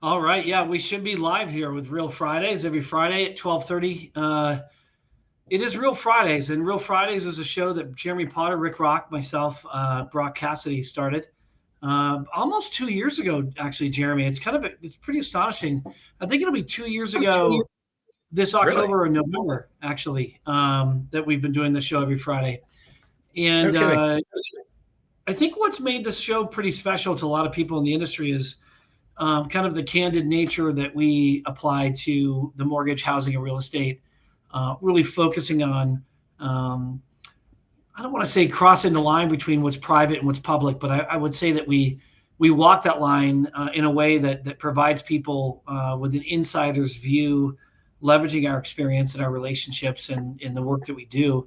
All right. Yeah, we should be live here with Real Fridays every Friday at 12:30. It is Real Fridays, and Real Fridays is a show that Jeremy Potter, Rick Rock, myself, Brock Cassidy started almost 2 years ago. Actually, Jeremy, it's pretty astonishing. I think it'll be 2 years ago this Really? October or November, actually, that we've been doing the show every Friday. No And kidding. I think what's made this show pretty special to a lot of people in the industry is kind of the candid nature that we apply to the mortgage, housing, and real estate, really focusing on, I don't want to say crossing the line between what's private and what's public, but I would say that we walk that line in a way that provides people with an insider's view, leveraging our experience and our relationships and in the work that we do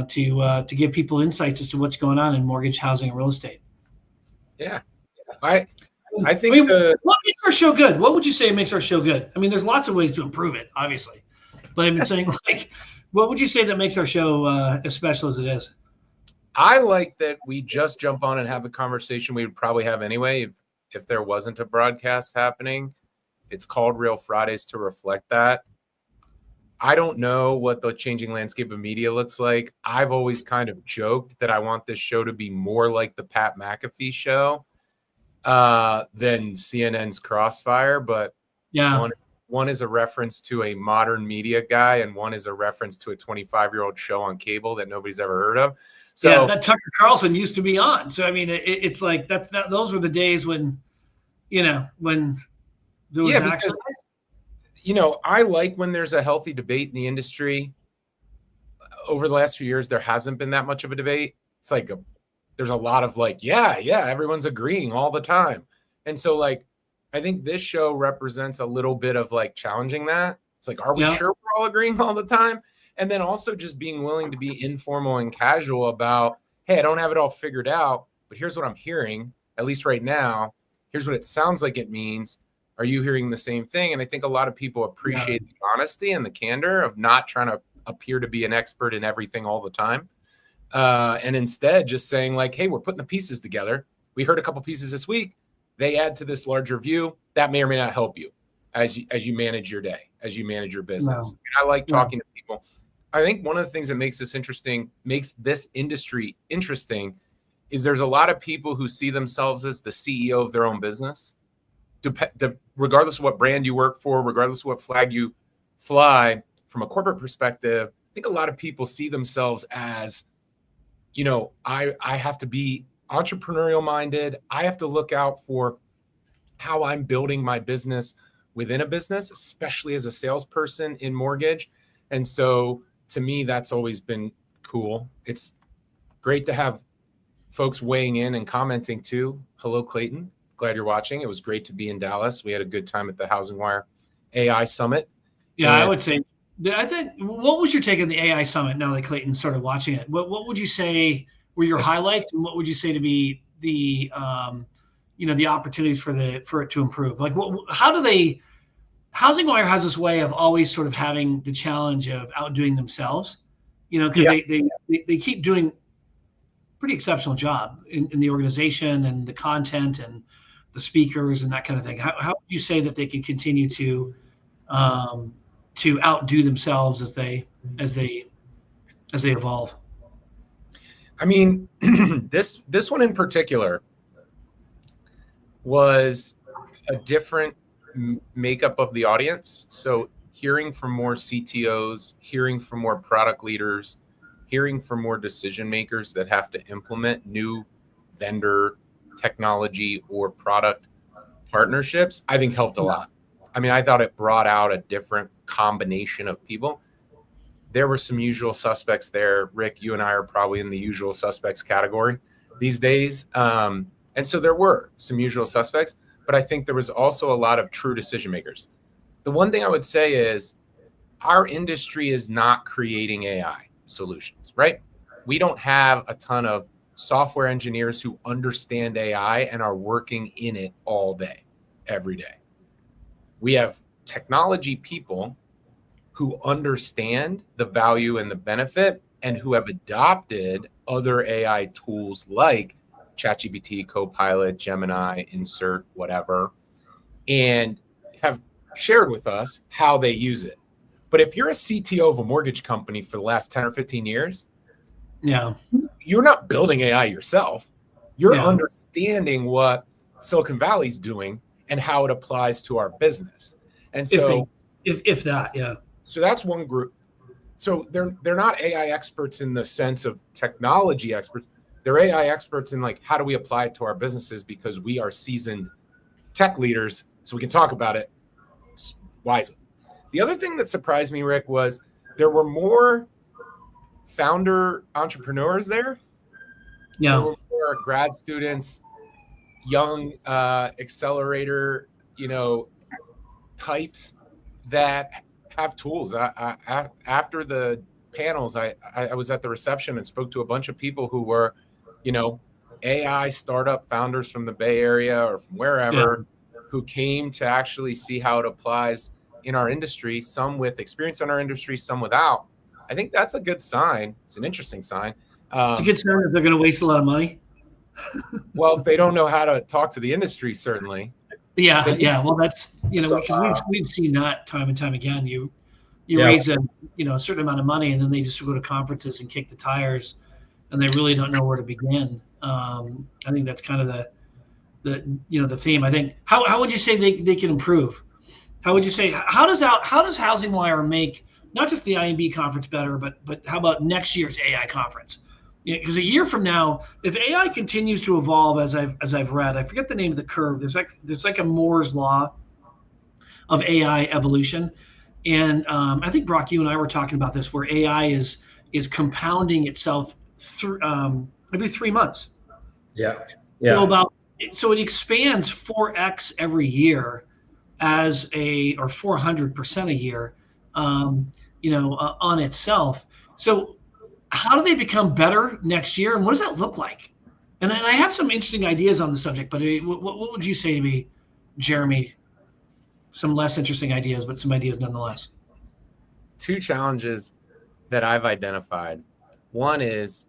to give people insights as to what's going on in mortgage, housing, and real estate. Yeah. I I I think mean, what makes our show good? What would you say makes our show good? I mean, there's lots of ways to improve it, obviously, but I've been saying, like, what would you say that makes our show as special as it is? I like that we just jump on and have the conversation we would probably have anyway if there wasn't a broadcast happening. It's called Real Fridays to reflect that. I don't know what the changing landscape of media looks like. I've always kind of joked that I want this show to be more like the Pat McAfee show than CNN's Crossfire, but Yeah, one is a reference to a modern media guy, and one is a reference to a 25-year-old show on cable that nobody's ever heard of. yeah, So that Tucker Carlson used to be on. So I mean, it's like those were the days when when there was yeah, actually because I like when there's a healthy debate in the industry. Over the last few years, there hasn't been that much of a debate. It's like there's a lot of like, yeah, everyone's agreeing all the time. And so like, I think this show represents a little bit of like challenging that. It's like, are we yeah sure we're all agreeing all the time? And then also just being willing to be informal and casual about, hey, I don't have it all figured out, but here's what I'm hearing, at least right now. Here's what it sounds like it means. Are you hearing the same thing? And I think a lot of people yeah appreciate the honesty and the candor of not trying to appear to be an expert in everything all the time. And instead just saying like, hey, we're putting the pieces together. We heard a couple pieces this week. They add to this larger view that may or may not help you as you manage your day, as you manage your business. no, And I like no. talking to people. I think one of the things that makes this industry interesting is there's a lot of people who see themselves as the CEO of their own business. Regardless of what brand you work for, regardless of what flag you fly, from a corporate perspective, I think a lot of people see themselves as, I have to be entrepreneurial minded. I have to look out for how I'm building my business within a business, especially as a salesperson in mortgage. And so to me, that's always been cool. It's great to have folks weighing in and commenting too. Hello, Clayton. Glad you're watching. It was great to be in Dallas. We had a good time at the Housing Wire AI Summit. Yeah, I And would say. I think. What was your take on the AI summit? Now that Clayton started watching it, what would you say were your highlights, and what would you say to be the the opportunities for it to improve? Like, how do they? Housing Wire has this way of always sort of having the challenge of outdoing themselves, because yeah, they keep doing pretty exceptional job in the organization and the content and the speakers and that kind of thing. How would you say that they can continue um, to outdo themselves as they as they evolve? I mean, this one in particular was a different makeup of the audience. So hearing from more CTOs, hearing from more product leaders, hearing from more decision makers that have to implement new vendor technology or product partnerships, I think helped a Yeah. lot. I mean, I thought it brought out a different combination of people. There were some usual suspects there. Rick, you and I are probably in the usual suspects category these days. And so there were some usual suspects, but I think there was also a lot of true decision makers. The one thing I would say is our industry is not creating AI solutions, right? We don't have a ton of software engineers who understand AI and are working in it all day, every day. We have technology people who understand the value and the benefit and who have adopted other AI tools like ChatGPT, Copilot, Gemini, Insert, whatever, and have shared with us how they use it. But if you're a CTO of a mortgage company for the last 10 or 15 years, yeah, you're not building AI yourself. You're yeah. understanding what Silicon Valley's doing and how it applies to our business. And so if that, yeah. So that's one group. So they're not AI experts in the sense of technology experts. They're AI experts in like, how do we apply it to our businesses, because we are seasoned tech leaders, so we can talk about it wisely. The other thing that surprised me, Rick, was there were more founder entrepreneurs there. Yeah. There were more grad students, young accelerator, types that have tools. After the panels, I was at the reception and spoke to a bunch of people who were, AI startup founders from the Bay Area or from wherever, who came to actually see how it applies in our industry, some with experience in our industry, some without. I think that's a good sign. It's an interesting sign. It's a good sign that they're going to waste a lot of money. Well, if they don't know how to talk to the industry, certainly. Yeah. Well, that's, because we've seen that time and time again. You raise a certain amount of money, and then they just go to conferences and kick the tires, and they really don't know where to begin. I think that's kind of the theme. I think how would you say they can improve? How would you say how does Housing Wire make not just the IMB conference better, but how about next year's AI conference? Because a year from now, if AI continues to evolve as I've read, I forget the name of the curve. There's like a Moore's law of AI evolution, and I think Brock, you and I were talking about this, where AI is compounding itself through every 3 months. Yeah. So it expands 4x every year or 400% a year, on itself. So how do they become better next year, and what does that look like? And I have some interesting ideas on the subject, but what would you say to me, Jeremy? Some less interesting ideas, but some ideas nonetheless. 2 challenges that I've identified. One is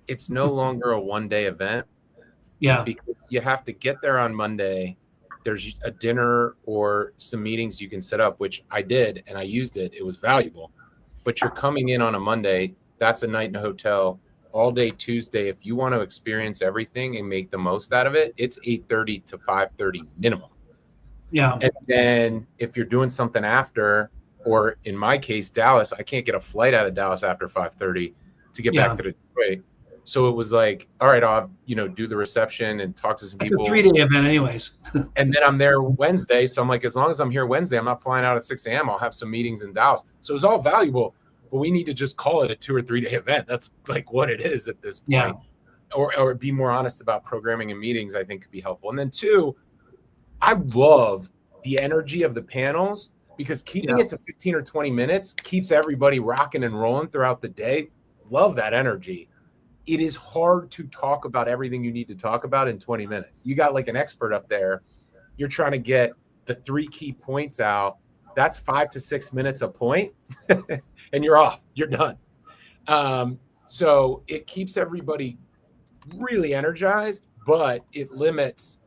it's no longer a one-day event. Yeah. Because you have to get there on Monday. There's a dinner or some meetings you can set up, which I did, and I used it. It was valuable. But you're coming in on a Monday. That's a night in a hotel. All day Tuesday, if you want to experience everything and make the most out of it, it's 8:30 to 5:30 minimum. Yeah. And then if you're doing something after, or in my case, Dallas, I can't get a flight out of Dallas after 5:30 to get back to Detroit. So it was like, all right, I'll do the reception and talk to some people. It's a 3-day event anyways. And then I'm there Wednesday. So I'm like, as long as I'm here Wednesday, I'm not flying out at 6 a.m. I'll have some meetings in Dallas. So it's all valuable, but we need to just call it a 2 or 3 day event. That's like what it is at this point. Yeah. Or be more honest about programming and meetings, I think could be helpful. And then 2, I love the energy of the panels, because keeping it to 15 or 20 minutes keeps everybody rocking and rolling throughout the day. Love that energy. It is hard to talk about everything you need to talk about in 20 minutes. You got like an expert up there. You're trying to get the 3 key points out. That's 5 to 6 minutes a point and you're off, you're done. So it keeps everybody really energized, but it limits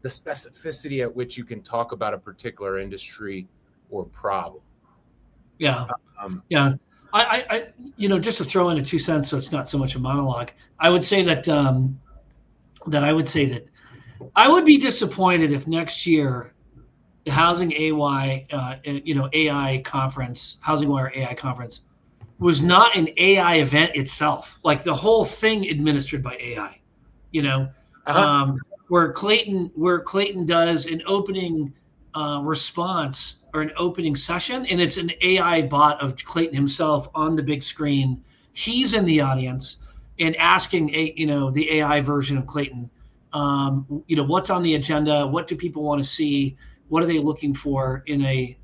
the specificity at which you can talk about a particular industry or problem. Yeah. I just to throw in a 2 cents, so it's not so much a monologue. I would say that I would be disappointed if next year the Housing AI conference, Housing Wire AI conference, was not an AI event itself, like the whole thing administered by AI. Where Clayton does an opening response or an opening session, and it's an AI bot of Clayton himself on the big screen. He's in the audience and asking the AI version of Clayton, what's on the agenda, what do people want to see, what are they looking for in a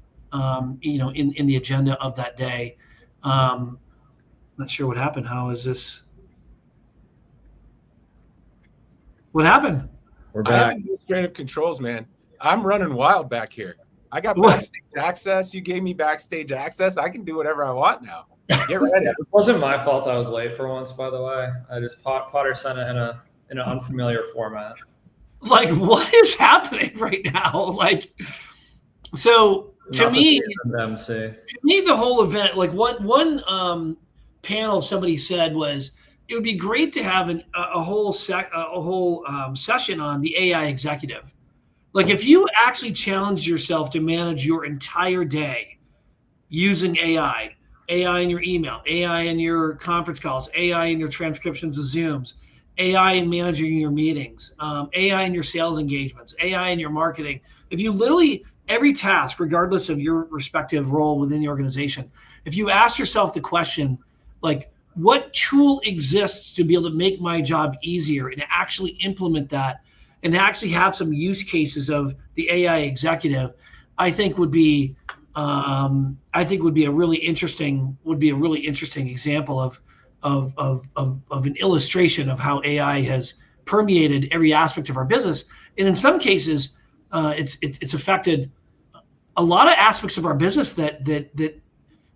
in the agenda of that day. Not sure what happened. How is this? What happened? We're I have back. administrative controls, man. I'm running wild back here. I got backstage access. You gave me backstage access. I can do whatever I want now. Get ready. It wasn't my fault I was late for once, by the way. I just Potter sent it in an unfamiliar format. like, what is happening right now? Like, so to me, the whole event, like one panel somebody said was, it would be great to have a whole session on the AI executive. Like, if you actually challenge yourself to manage your entire day using AI in your email, AI in your conference calls, AI in your transcriptions of Zooms, AI in managing your meetings, AI in your sales engagements, AI in your marketing. If you literally, every task, regardless of your respective role within the organization, if you ask yourself the question, like, what tool exists to be able to make my job easier, and actually implement that, and actually have some use cases of the AI executive, I think would be a really interesting example of an illustration of how AI has permeated every aspect of our business, and in some cases, it's affected a lot of aspects of our business that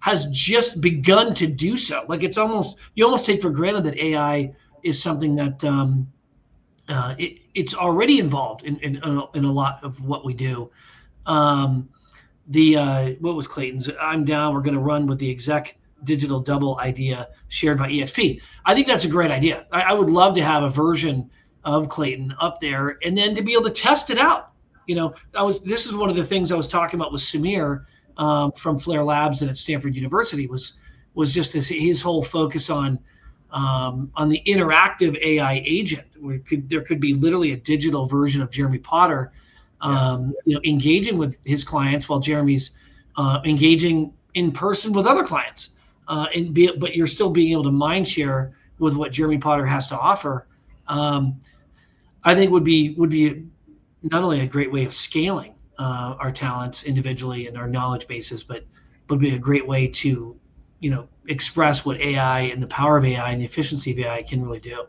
has just begun to do so. Like, you almost take for granted that AI is something that it's already involved in a lot of what we do. What was Clayton's? I'm down. We're going to run with the exec digital double idea shared by EXP. I think that's a great idea. I would love to have a version of Clayton up there, and then to be able to test it out. This is one of the things I was talking about with Samir from Flare Labs and at Stanford University was just his whole focus on the interactive AI agent. There could be literally a digital version of Jeremy Potter, engaging with his clients while Jeremy's engaging in person with other clients, but you're still being able to mind share with what Jeremy Potter has to offer. I think would be not only a great way of scaling our talents individually and our knowledge bases, but would be a great way to, express what AI and the power of AI and the efficiency of AI can really do.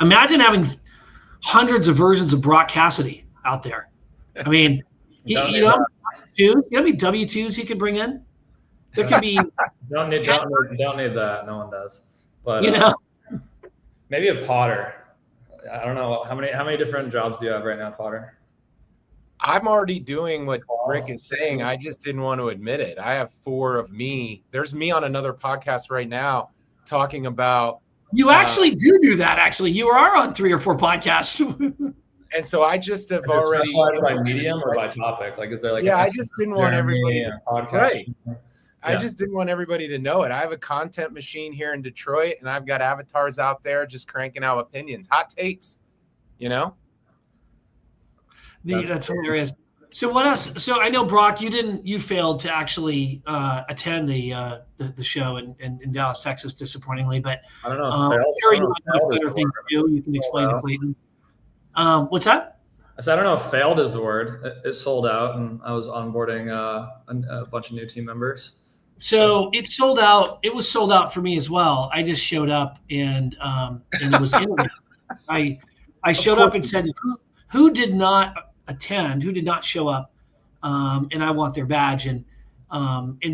Imagine having hundreds of versions of Brock Cassidy out there. I mean, you know how many W-2s he could bring in? There could be. don't need that. No one does. But maybe a Potter. I don't know how many different jobs do you have right now, Potter? I'm already doing what Rick is saying. I just didn't want to admit it. I have 4 of me. There's me on another podcast right now talking about. You actually do that. Actually, you are on 3 or 4 podcasts. And so I just have already. By medium or by topic? Like, is there like? Yeah, I just didn't want everybody. Right. Yeah. I just didn't want everybody to know it. I have a content machine here in Detroit, and I've got avatars out there just cranking out opinions, hot takes. That's hilarious. So what else? So I know, Brock, you failed to actually attend the show in Dallas, Texas, disappointingly. But I don't know. I'm sure you have better things to do. You can explain to Clayton. What's that? I said I don't know if failed is the word. It sold out, and I was onboarding a bunch of new team members. So it sold out. It was sold out for me as well. I just showed up and it was innovative. I showed up and said, who did not attend, who did not show up, and I want their badge. And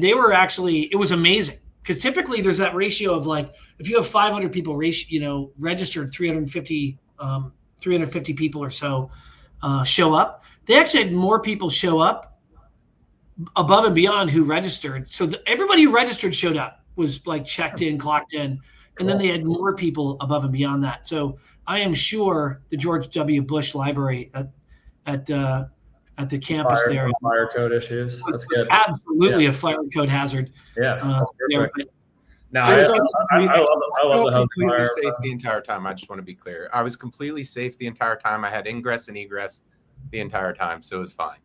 they were actually, it was amazing, because typically there's that ratio of, like, if you have 500 people registered, 350 people or so show up. They actually had more people show up above and beyond who registered. So everybody who registered showed up, was like checked in, clocked in, and then they had more people above and beyond that. So I am sure the George W. Bush Library at the campus there. Fire code issues. That's good. Absolutely a fire code hazard. Yeah. No, I love the completely safe the entire time. I just want to be clear. I was completely safe the entire time. I had ingress and egress the entire time, so it was fine.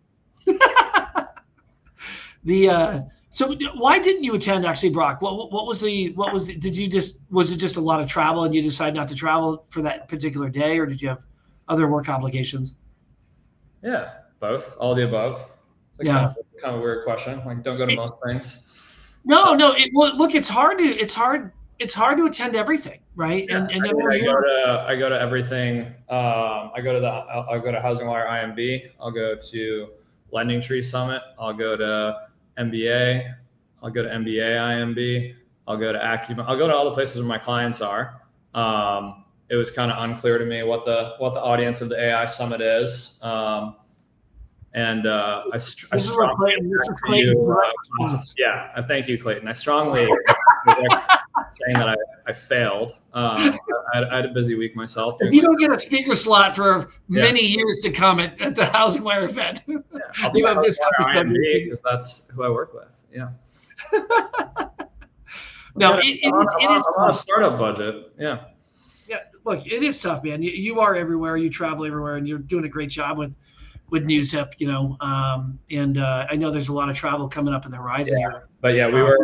So why didn't you attend, actually, Brock? What was it just a lot of travel and you decided not to travel for that particular day, or did you have other work obligations? Yeah, both, all the above. Kind of a weird question. Like, don't go to most things. No. Look, it's hard to attend everything, right? Yeah, I go to everything. I'll go to Housing Wire IMB. I'll go to Lending Tree Summit. I'll go to MBA. I'll go to MBA IMB. I'll go to Acumen. I'll go to all the places where my clients are. it was kind of unclear to me what the audience of the AI Summit is. And I strongly thank you, Clayton. I strongly saying that I failed. I had a busy week myself. If you don't get a speaker slot for many years to come at the Housing Wire event, I'll be because that's who I work with. Yeah. No, it is on a startup budget. Yeah. Yeah. Look, it is tough, man. You are everywhere. You travel everywhere, and you're doing a great job with NewsHip, and I know there's a lot of travel coming up in the horizon here. But yeah, we're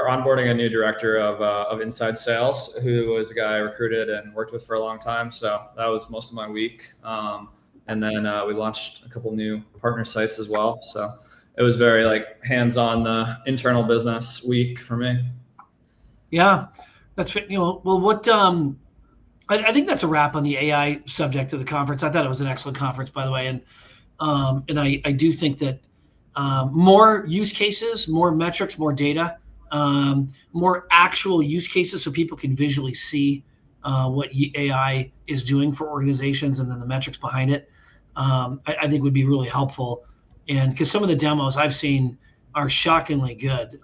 onboarding a new director of inside sales, who was a guy I recruited and worked with for a long time. So that was most of my week. And then we launched a couple new partner sites as well. So it was very like hands-on the internal business week for me. Yeah, that's well, what I think that's a wrap on the AI subject of the conference. I thought it was an excellent conference, by the way, and I do think that more use cases, more metrics, more data, more actual use cases, so people can visually see what AI is doing for organizations, and then the metrics behind it. I think would be really helpful, and because some of the demos I've seen are shockingly good.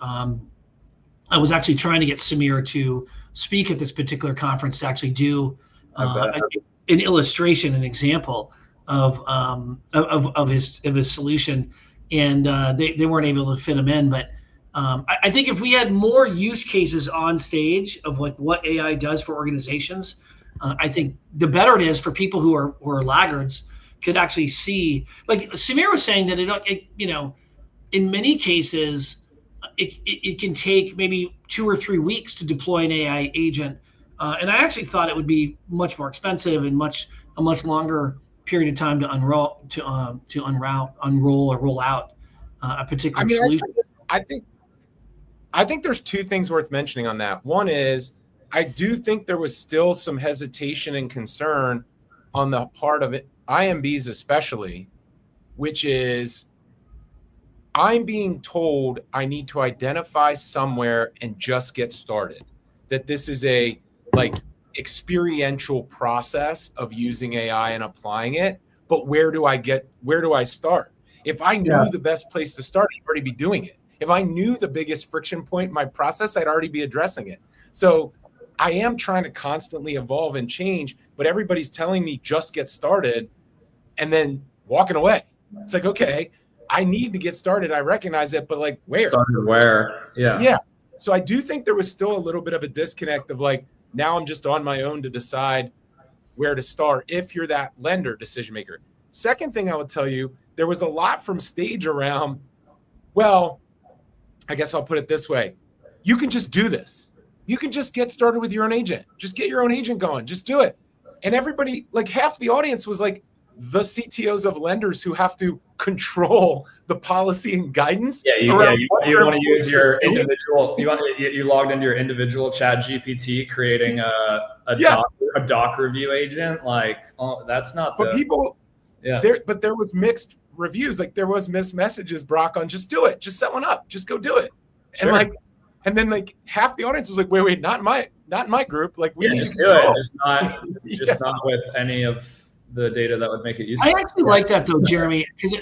I was actually trying to get Samir to speak at this particular conference to actually do an illustration, an example of his solution, and they weren't able to fit him in. But I think if we had more use cases on stage of like what AI does for organizations, I think the better it is for people who are laggards could actually see. Like Samir was saying that it in many cases it can take maybe 2 or 3 weeks to deploy an AI agent, and I actually thought it would be much more expensive and a much longer period of time to unroll or roll out a particular solution. I think there's 2 things worth mentioning on that. One is I do think there was still some hesitation and concern on the part of it, IMBs especially, which is I'm being told I need to identify somewhere and just get started. That this is a like experiential process of using AI and applying it. But where do I start? If I knew the best place to start, I'd already be doing it. If I knew the biggest friction point in my process, I'd already be addressing it. So I am trying to constantly evolve and change, but everybody's telling me just get started and then walking away. It's like, okay, I need to get started. I recognize it, but like where? Started where? Yeah. Yeah. So I do think there was still a little bit of a disconnect of like, now I'm just on my own to decide where to start if you're that lender decision maker. Second thing I would tell you, there was a lot from stage around, well, I guess I'll put it this way. You can just do this. You can just get started with your own agent. Just get your own agent going. Just do it. And everybody, like half the audience was like the CTOs of lenders who have to control the policy and guidance. Yeah, you want to use your individual. You logged into your individual Chat GPT, creating a doc review agent. Like, oh, that's not. But there was mixed reviews. Like there was missed messages, Brock, on just do it, just set one up, just go do it. Sure. And then like half the audience was like, wait, not in my group. Like we need just to do it. Just not with any of the data that would make it useful. I actually like that though, Jeremy, because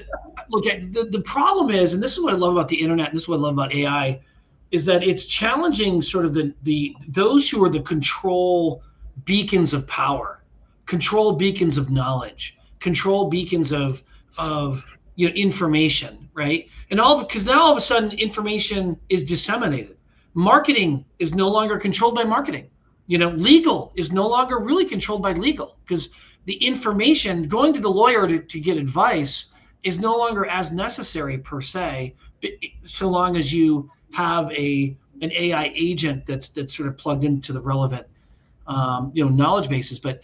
the problem is, and this is what I love about the internet, and this is what I love about AI, is that it's challenging sort of those who are the control beacons of power, control beacons of knowledge, control beacons of information, right? And because now all of a sudden information is disseminated. Marketing is no longer controlled by marketing. Legal is no longer really controlled by legal, because the information going to the lawyer to get advice is no longer as necessary per se, so long as you have an AI agent that's sort of plugged into the relevant knowledge bases. But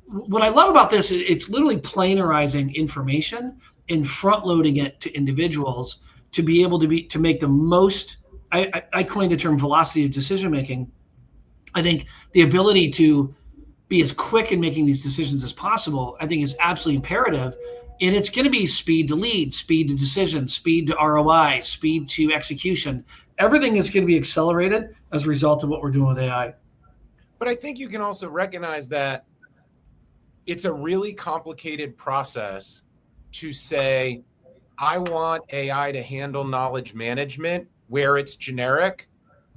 what I love about this, it's literally planarizing information and front loading it to individuals to be able to make the most. I coined the term velocity of decision making. I think the ability to be as quick in making these decisions as possible, I think, is absolutely imperative. And it's going to be speed to lead, speed to decision, speed to ROI, speed to execution. Everything is going to be accelerated as a result of what we're doing with AI. But I think you can also recognize that it's a really complicated process to say, I want AI to handle knowledge management where it's generic,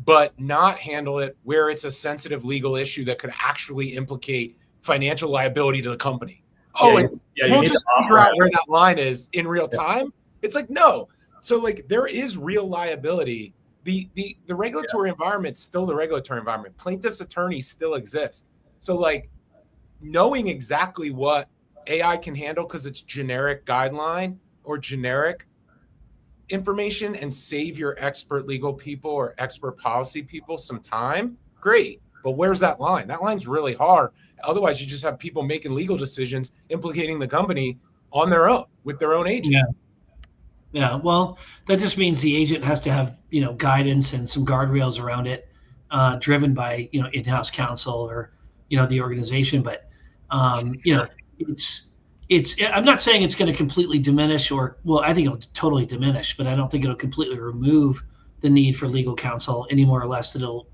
but not handle it where it's a sensitive legal issue that could actually implicate financial liability to the company. We'll just figure out where that line is in real time. It's like, no. So like there is real liability. The regulatory environment is still the regulatory environment. Plaintiffs' attorneys still exist. So like knowing exactly what AI can handle because it's generic guideline or generic information and save your expert legal people or expert policy people some time, great. But where's that line? That line's really hard. Otherwise, you just have people making legal decisions implicating the company on their own with their own agent. Yeah. Well, that just means the agent has to have, guidance and some guardrails around it, driven by, in-house counsel or, the organization. But, it's, I'm not saying it's going to completely diminish I think it'll totally diminish, but I don't think it'll completely remove the need for legal counsel any more or less than it'll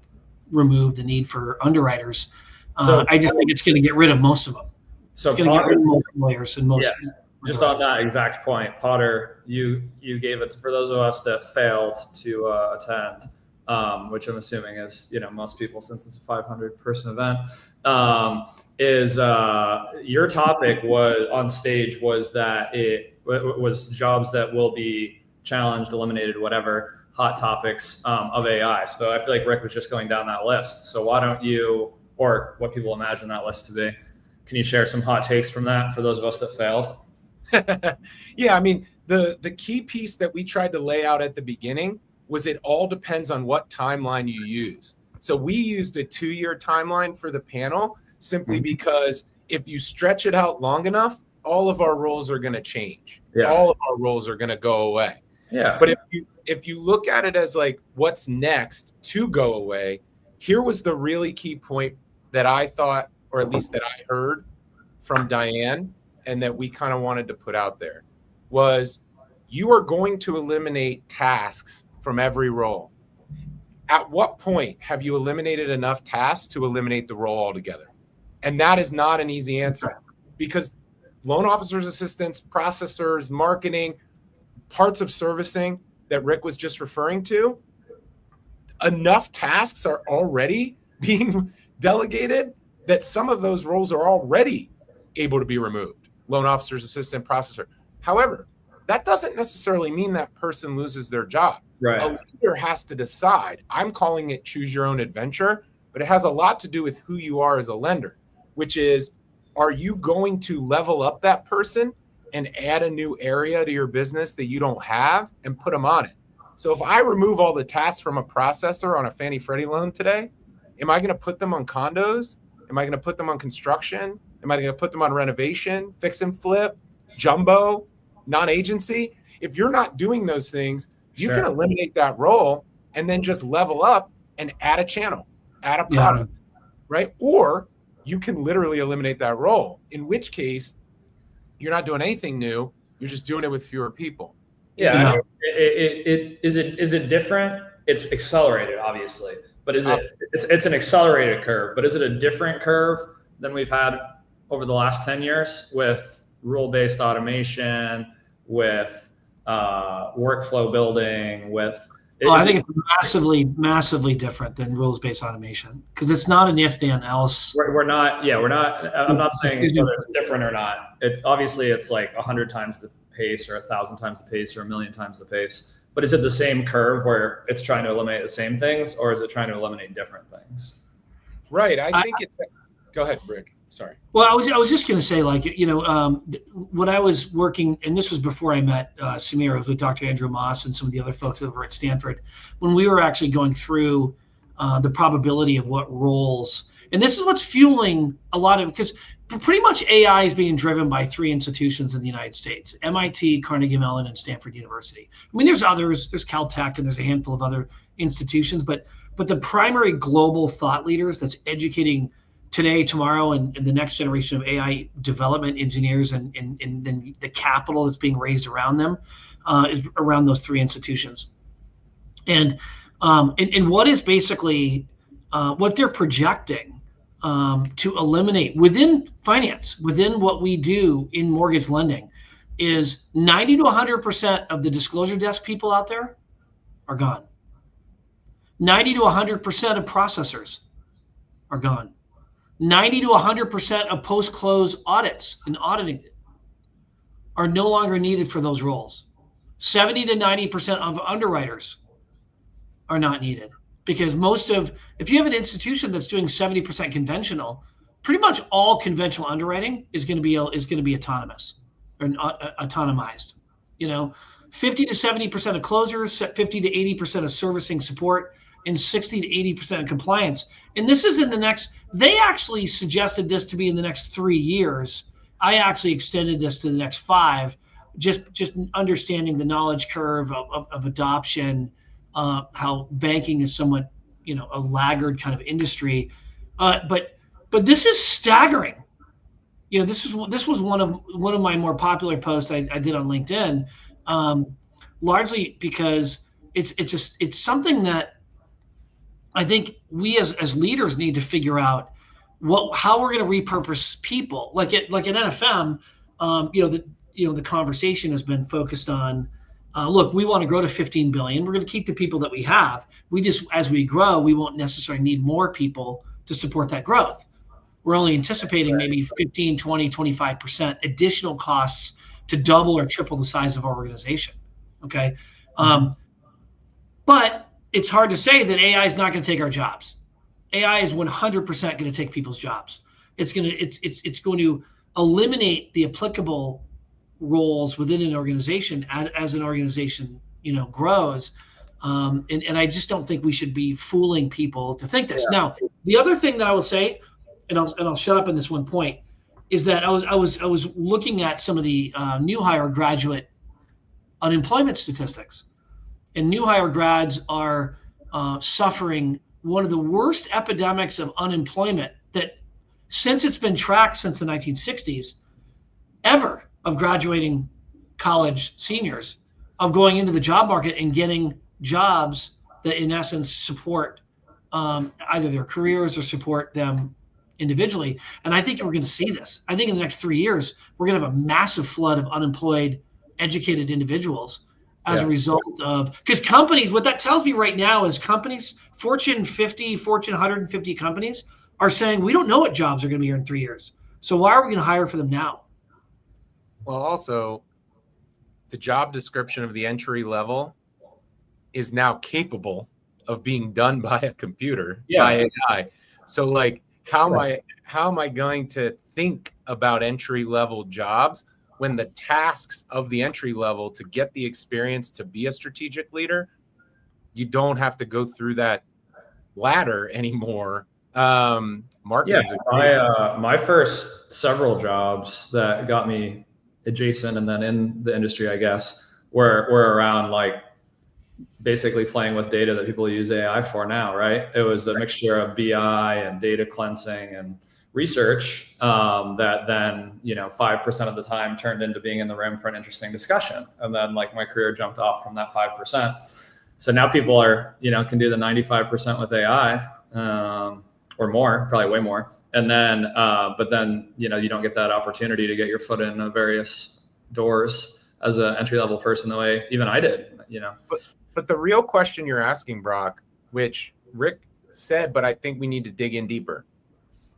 remove the need for underwriters. I just think it's going to get rid of most of them. So it's going to get rid of most lawyers and most. Yeah. Just on that exact point, Potter, you gave it for those of us that failed to attend, which I'm assuming is most people since it's a 500-person event. Your topic was on stage was that it was jobs that will be challenged, eliminated, whatever, hot topics of AI. So I feel like Rick was just going down that list. So why don't you, or what people imagine that list to be, can you share some hot takes from that for those of us that failed? Yeah, I mean, the key piece that we tried to lay out at the beginning was it all depends on what timeline you use. So we used a 2-year timeline for the panel simply because if you stretch it out long enough, all of our roles are going to change. Yeah. All of our roles are going to go away. Yeah. But if you look at it as like what's next to go away, here was the really key point that I thought, or at least that I heard from Diane, and that we kind of wanted to put out there, was you are going to eliminate tasks from every role. At what point have you eliminated enough tasks to eliminate the role altogether? And that is not an easy answer, because loan officers, assistants, processors, marketing, parts of servicing that Rick was just referring to, enough tasks are already being delegated that some of those roles are already able to be removed. Loan officers, assistant, processor. However, that doesn't necessarily mean that person loses their job. Right. A leader has to decide. I'm calling it choose your own adventure, but it has a lot to do with who you are as a lender, which is, are you going to level up that person and add a new area to your business that you don't have and put them on it? So if I remove all the tasks from a processor on a Fannie Freddie loan today, am I going to put them on condos? Am I going to put them on construction? Am I going to put them on renovation, fix and flip, jumbo, non-agency? If you're not doing those things, you can eliminate that role and then just level up and add a channel, add a product, right? Or you can literally eliminate that role, in which case you're not doing anything new. You're just doing it with fewer people. Yeah. Is it different? It's accelerated, obviously, but it's an accelerated curve, but is it a different curve than we've had over the last 10 years with rule-based automation, with workflow building, I think it's massively different than rules-based automation, because it's not an if then else. We're not. I'm not saying whether it's different or not. It's obviously it's like 100 times the pace, or 1,000 times the pace, or 1,000,000 times the pace. But is it the same curve where it's trying to eliminate the same things, or is it trying to eliminate different things? Right. I think it's. Go ahead, Rick. Sorry. Well, I was just going to say, like, when I was working, and this was before I met Samir, with Dr. Andrew Moss and some of the other folks over at Stanford, when we were actually going through the probability of what roles, and this is what's fueling a lot of, because pretty much AI is being driven by 3 institutions in the United States: MIT, Carnegie Mellon, and Stanford University. I mean, there's others, there's Caltech, and there's a handful of other institutions, but the primary global thought leaders that's educating today, tomorrow, and the next generation of AI development engineers, and then the capital that's being raised around them is around those 3 institutions. And what is basically what they're projecting to eliminate within finance, within what we do in mortgage lending, is 90 to 100% of the disclosure desk people out there are gone. 90 to 100% of processors are gone. 90 to 100% of post-close audits and auditing are no longer needed for those roles. 70 to 90% of underwriters are not needed, because if you have an institution that's doing 70% conventional, pretty much all conventional underwriting is going to be autonomous or autonomized. 50 to 70% of closers, 50 to 80% of servicing support, and 60 to 80% of compliance. And this is they actually suggested this to be in the next 3 years. I actually extended this to the next 5, just understanding the knowledge curve of adoption, how banking is somewhat, a laggard kind of industry. But this is staggering. This was one of my more popular posts I did on LinkedIn, largely because it's something that I think we as leaders need to figure out how we're going to repurpose people. Like at NFM, the conversation has been focused on, look, we want to grow to 15 billion. We're going to keep the people that we have. As we grow, we won't necessarily need more people to support that growth. We're only anticipating maybe 15, 20, 25% additional costs to double or triple the size of our organization. Okay. But it's hard to say that AI is not going to take our jobs. AI is 100% going to take people's jobs. It's going to eliminate the applicable roles within an organization as an organization, grows. And I just don't think we should be fooling people to think this. Yeah. Now, the other thing that I will say, and I'll shut up on this one point, is that I was looking at some of the new hire graduate unemployment statistics, and new hire grads are suffering one of the worst epidemics of unemployment that, since it's been tracked since the 1960s, ever, of graduating college seniors, of going into the job market and getting jobs that in essence support either their careers or support them individually. And I think we're going to see this. I think in the next 3 years, we're going to have a massive flood of unemployed, educated individuals as a result of, because companies, what that tells me right now is companies, Fortune 50, Fortune 150 companies are saying, we don't know what jobs are going to be here in 3 years. So why are we going to hire for them now? Well, also, the job description of the entry level is now capable of being done by a computer, by AI. So like, how am I going to think about entry level jobs when the tasks of the entry level to get the experience to be a strategic leader, you don't have to go through that ladder anymore. Marketing. My first several jobs that got me adjacent and then in the industry, I guess, were around like basically playing with data that people use AI for now, right? It was a mixture of BI and data cleansing and research that then, 5% of the time turned into being in the room for an interesting discussion. And then like my career jumped off from that 5%. So now people are, can do the 95% with AI or more, probably way more. And then, but then, you don't get that opportunity to get your foot in various doors as an entry-level person the way even I did, But the real question you're asking, Brock, which Rick said, but I think we need to dig in deeper.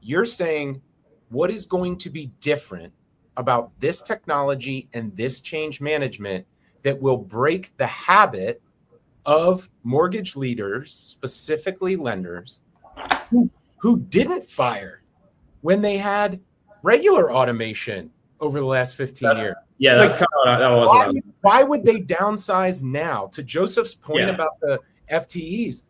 You're saying, what is going to be different about this technology and this change management that will break the habit of mortgage leaders, specifically lenders, who didn't fire when they had regular automation over the last 15 years? Yeah, that's kind of that was. Why would they downsize now? To Joseph's point about the FTEs,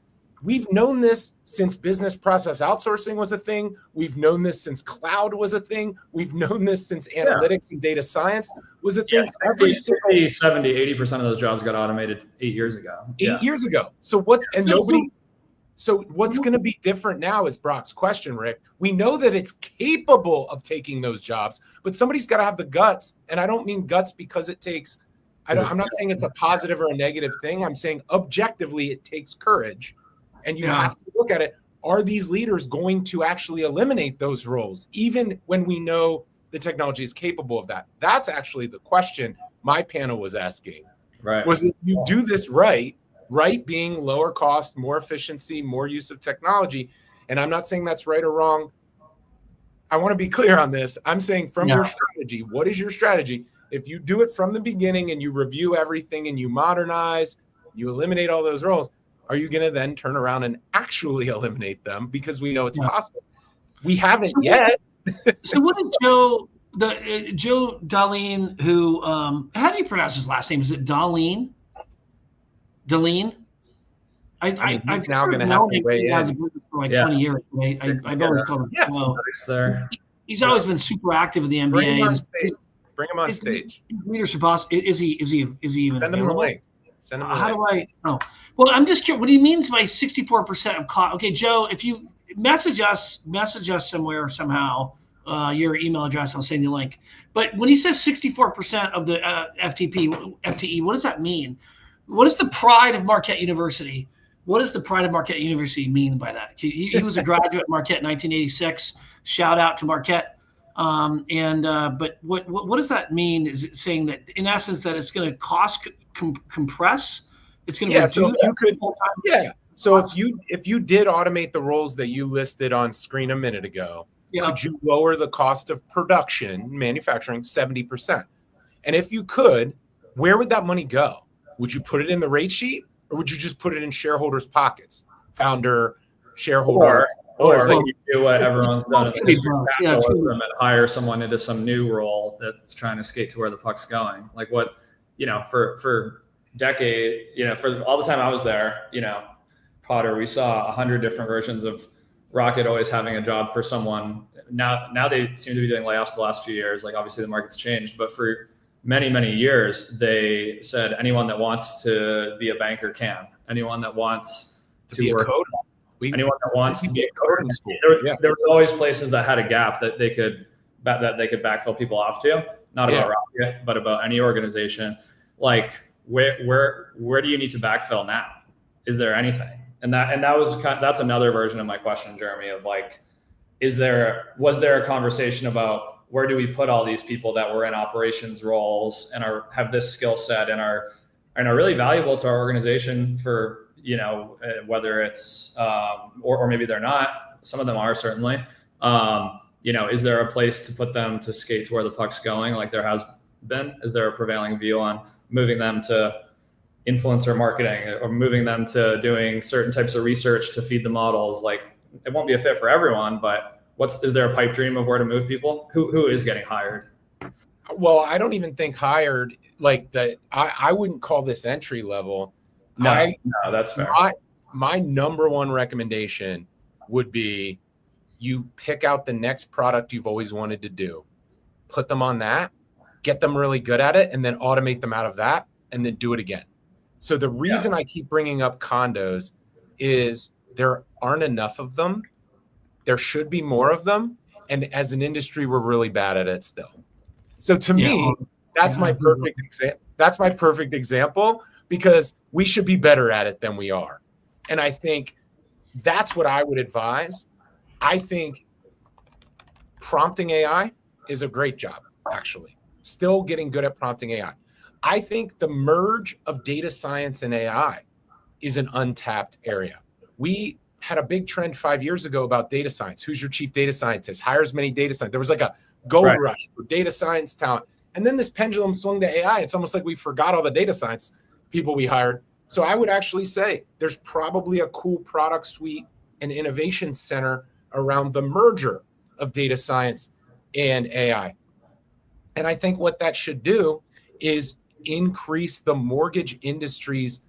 we've known this since business process outsourcing was a thing. We've known this since cloud was a thing. We've known this since analytics and data science was a thing. 70, 80% of those jobs got automated 8 years ago. 8 years ago. So what's going to be different now is Brock's question, Rick. We know that it's capable of taking those jobs, but somebody's got to have the guts. And I don't mean guts because it takes, I'm not saying it's a positive or a negative thing. I'm saying objectively it takes courage, and you have to look at it. are these leaders going to actually eliminate those roles, even when we know the technology is capable of that? That's actually the question my panel was asking. Right. Was if you do this right being lower cost, more efficiency, more use of technology, and I'm not saying that's right or wrong. I want to be clear on this. I'm saying from your strategy, what is your strategy? If you do it from the beginning and you review everything and you modernize, you eliminate all those roles, are you going to then turn around and actually eliminate them? Because we know it's possible. We haven't yet. So what did Joe Daleen, who, how do you pronounce his last name? Is it Daleen? He's now going to have to weigh in. For like 20 years. Right? I've always called him. He's always been super active in the NBA. Bring him on stage. Leadership boss. Is he even? Send him a link. Send him a link. How do I? Oh, well, I'm just curious. What he means by 64% of cost. Okay, Joe, if you message us somewhere somehow, your email address, I'll send you a link. But when he says 64% of the FTE, what does that mean? What is the pride of Marquette University? What does the pride of Marquette University mean by that? He was a graduate at Marquette in 1986. Shout out to Marquette. But what does that mean? Is it saying that in essence that it's going to cost compress? It's going to reduce. So you could, So if you did automate the roles that you listed on screen a minute ago, could you lower the cost of production, manufacturing 70%? And if you could, where would that money go? Would you put it in the rate sheet, or would you just put it in shareholders' pockets? Founder, shareholder, or you do what everyone's done and hire someone into some new role that's trying to skate to where the puck's going. Like what, for decade, for all the time I was there, Potter, we saw 100 different versions of Rocket always having a job for someone. Now they seem to be doing layoffs the last few years. Like obviously the market's changed, but for many, many years, they said anyone that wants to be a banker can. Anyone that wants to work, anyone that wants to be a coder in school. There was always places that had a gap that they could backfill people off to. Not about Rocket, but about any organization. Like where do you need to backfill now? Is there anything? And that's another version of my question, Jeremy, of like, was there a conversation about where do we put all these people that were in operations roles and have this skill set and are really valuable to our organization for, whether it's, or maybe they're not, some of them are certainly, is there a place to put them to skate to where the puck's going? Like there has been, is there a prevailing view on moving them to influencer marketing or moving them to doing certain types of research to feed the models? Like it won't be a fit for everyone, but is there a pipe dream of where to move people? Who is getting hired? Well, I don't even think hired like that. I wouldn't call this entry level. No, that's fair. My number one recommendation would be you pick out the next product you've always wanted to do, put them on that, get them really good at it, and then automate them out of that, and then do it again. So the reason I keep bringing up condos is there aren't enough of them. There should be more of them. And as an industry, we're really bad at it still. So to me, that's my perfect example. That's my perfect example because we should be better at it than we are. And I think that's what I would advise. I think prompting AI is a great job, actually. Still getting good at prompting AI. I think the merge of data science and AI is an untapped area. We had a big trend 5 years ago about data science. Who's your chief data scientist? Hire as many data scientists. There was like a gold rush for data science talent. And then this pendulum swung to AI. It's almost like we forgot all the data science people we hired. So I would actually say there's probably a cool product suite and innovation center around the merger of data science and AI. And I think what that should do is increase the mortgage industry's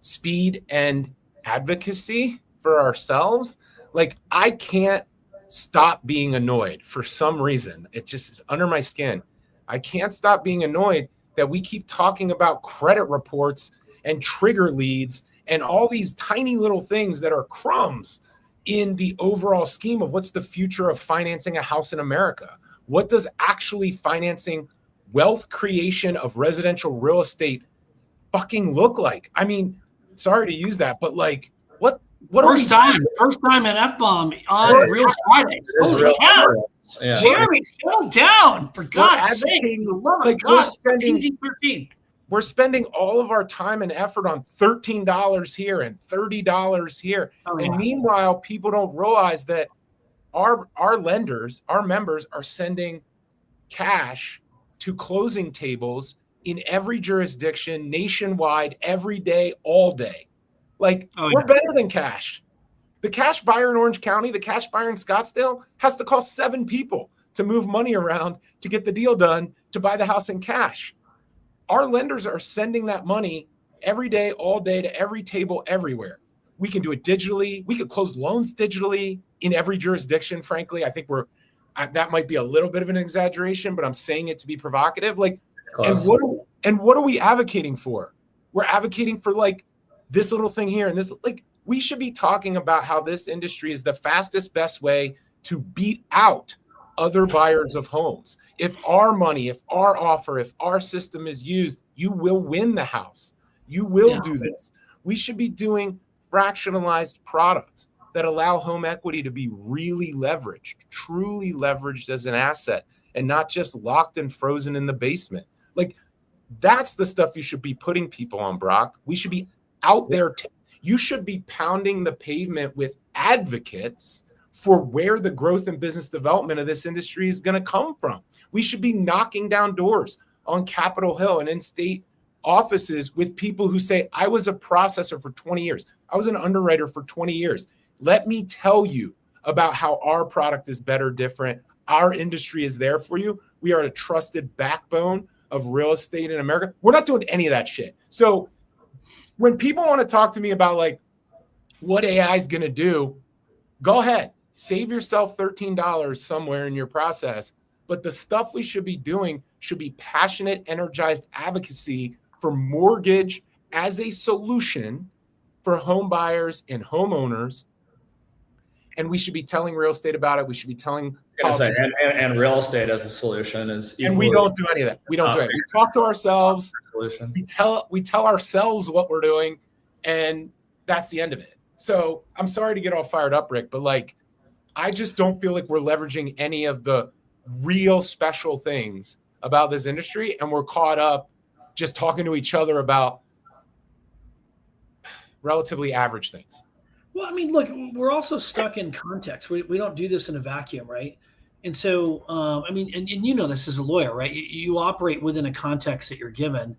speed and advocacy for ourselves. Like I can't stop being annoyed for some reason. It just is under my skin. I can't stop being annoyed that we keep talking about credit reports and trigger leads and all these tiny little things that are crumbs in the overall scheme of what's the future of financing a house in America. What does actually financing wealth creation of residential real estate fucking look like? I mean, sorry to use that, but like, First time an F-bomb on Real Fridays. Holy cow. Yeah. Jeremy, settle down, for God's sake. Like we're spending all of our time and effort on $13 here and $30 here. And meanwhile, people don't realize that our lenders, our members are sending cash to closing tables in every jurisdiction, nationwide, every day, all day. Like we're better than cash. The cash buyer in Orange County, the cash buyer in Scottsdale has to call 7 people to move money around to get the deal done to buy the house in cash. Our lenders are sending that money every day, all day to every table, everywhere. We can do it digitally. We could close loans digitally in every jurisdiction. Frankly, I think that might be a little bit of an exaggeration, but I'm saying it to be provocative. Like, and what are we advocating for? We're advocating for like this little thing here and this. Like, we should be talking about how this industry is the fastest, best way to beat out other buyers of homes. If our money, if our offer, if our system is used, you will win the house. You will do this. We should be doing fractionalized products that allow home equity to be really leveraged, truly leveraged as an asset, and not just locked and frozen in the basement. Like, that's the stuff you should be putting people on, Brock. We should be out there. You should be pounding the pavement with advocates for where the growth and business development of this industry is going to come from. We should be knocking down doors on Capitol Hill and in state offices with people who say, I was a processor for 20 years. I was an underwriter for 20 years. Let me tell you about how our product is better, different. Our industry is there for you. We are a trusted backbone of real estate in America. We're not doing any of that shit. So when people want to talk to me about like what AI is going to do, go ahead, save yourself $13 somewhere in your process. But the stuff we should be doing should be passionate, energized advocacy for mortgage as a solution for home buyers and homeowners. And we should be telling real estate about it. We should be telling and real estate as a solution is equally, and we don't do any of that. We don't do it. We talk to ourselves. We tell ourselves what we're doing, and that's the end of it. So I'm sorry to get all fired up, Rick, but like, I just don't feel like we're leveraging any of the real special things about this industry, and we're caught up just talking to each other about relatively average things. Well, I mean, look, we're also stuck in context. We don't do this in a vacuum, right? And so, I mean, and you know this as a lawyer, right? You operate within a context that you're given.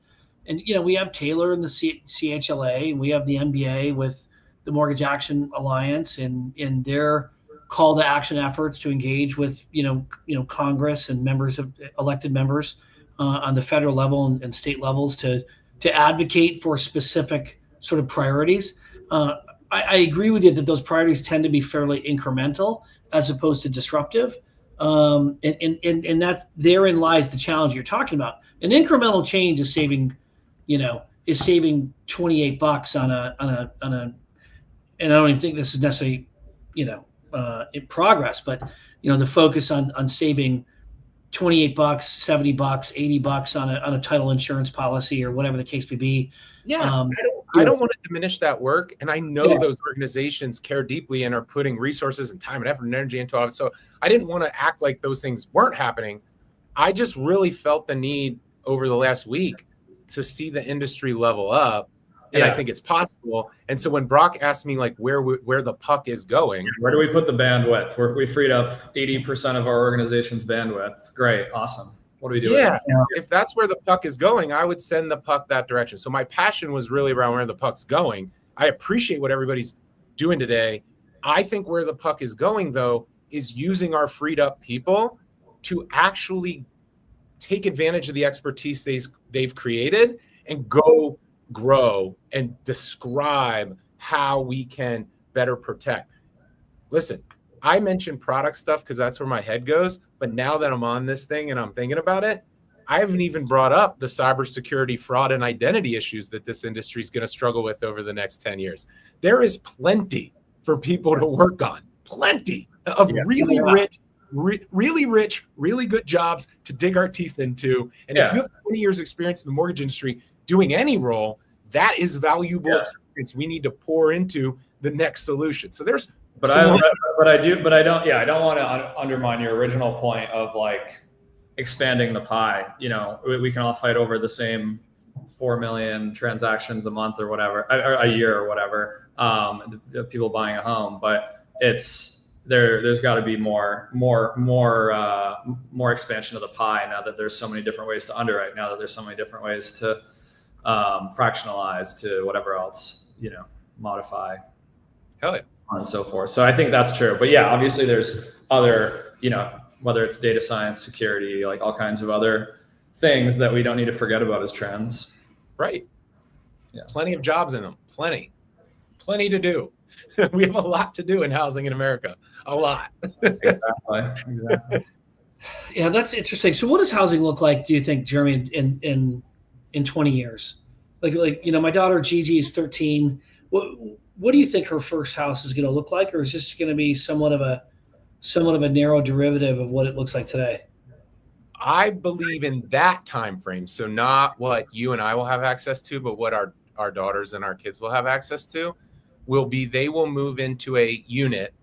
And, you know, we have Taylor and the CHLA, and we have the MBA with the Mortgage Action Alliance and their call to action efforts to engage with, you know, Congress and members of elected members on the federal level and state levels to advocate for specific sort of priorities. I agree with you that those priorities tend to be fairly incremental as opposed to disruptive. And that's therein lies the challenge you're talking about. An incremental change is saving, you know, $28 on a, and I don't even think this is necessarily, you know, in progress, but, you know, the focus on saving $28, $70, $80 on a title insurance policy or whatever the case may be. Yeah. I don't want to diminish that work. And I know those organizations care deeply and are putting resources and time and effort and energy into it. So I didn't want to act like those things weren't happening. I just really felt the need over the last week to see the industry level up. And I think it's possible. And so when Brock asked me like where the puck is going, where do we put the bandwidth? We freed up 80% of our organization's bandwidth. Great. Awesome. What do we do? Yeah. If that's where the puck is going, I would send the puck that direction. So my passion was really around where the puck's going. I appreciate what everybody's doing today. I think where the puck is going, though, is using our freed up people to actually take advantage of the expertise they've created and go grow and describe how we can better protect. Listen, I mentioned product stuff because that's where my head goes. But now that I'm on this thing and I'm thinking about it, I haven't even brought up the cybersecurity, fraud, and identity issues that this industry is going to struggle with over the next 10 years. There is plenty for people to work on, plenty of really rich, really good jobs to dig our teeth into. And if you have 20 years experience in the mortgage industry doing any role, that is valuable experience. We need to pour into the next solution. So there's, but I don't want to undermine your original point of like expanding the pie. You know, we can all fight over the same 4 million transactions a month or whatever, a year or whatever, people buying a home, but there's got to be more expansion of the pie now that there's so many different ways to underwrite, now that there's so many different ways to fractionalize, to whatever else, you know, modify. Hell yeah. And so forth. So I think that's true. But yeah, obviously there's other, you know, whether it's data science, security, like all kinds of other things that we don't need to forget about as trends. Right. Yeah. Plenty of jobs in them. Plenty to do. We have a lot to do in housing in America. A lot. Exactly. Yeah, that's interesting. So what does housing look like, do you think, Jeremy, in 20 years? Like, you know, my daughter Gigi is 13. What do you think her first house is going to look like, or is this going to be somewhat of a narrow derivative of what it looks like today? I believe in that time frame. So not what you and I will have access to, but what our daughters and our kids will have access to will be, they will move into a unit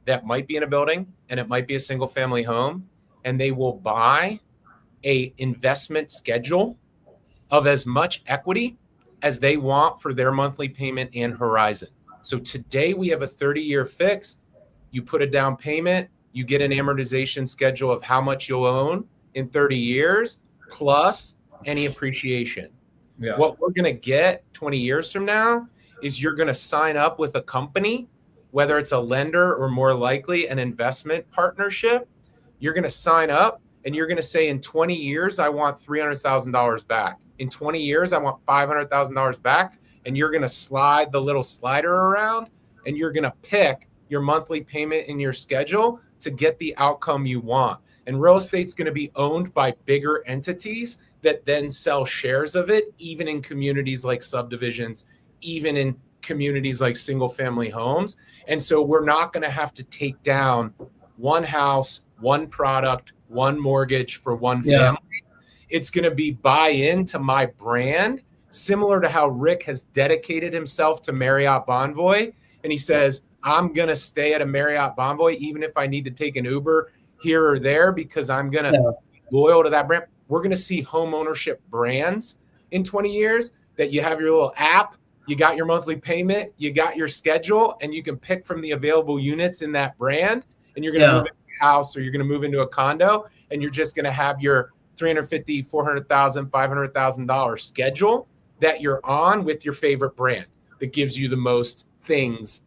that might be in a building, and it might be a single family home, and they will buy a investment schedule of as much equity as they want for their monthly payment and horizon. So today we have a 30-year fixed. You put a down payment, you get an amortization schedule of how much you'll own in 30 years, plus any appreciation. Yeah. What we're going to get 20 years from now is you're going to sign up with a company, whether it's a lender or more likely an investment partnership. You're going to sign up and you're going to say, in 20 years, I want $300,000 back. In 20 years, I want $500,000 back. And you're going to slide the little slider around, and you're going to pick your monthly payment in your schedule to get the outcome you want. And real estate's going to be owned by bigger entities that then sell shares of it, even in communities like subdivisions, even in communities like single family homes. And so we're not going to have to take down one house, one product, one mortgage for one family. It's going to be buy into my brand, similar to how Rick has dedicated himself to Marriott Bonvoy. And he says, I'm going to stay at a Marriott Bonvoy, even if I need to take an Uber here or there, because I'm going to be loyal to that brand. We're going to see home ownership brands in 20 years that you have your little app, you got your monthly payment, you got your schedule, and you can pick from the available units in that brand. And you're going to move into a house, or you're going to move into a condo, and you're just going to have your $350,000, $400,000, $500,000 schedule that you're on with your favorite brand that gives you the most things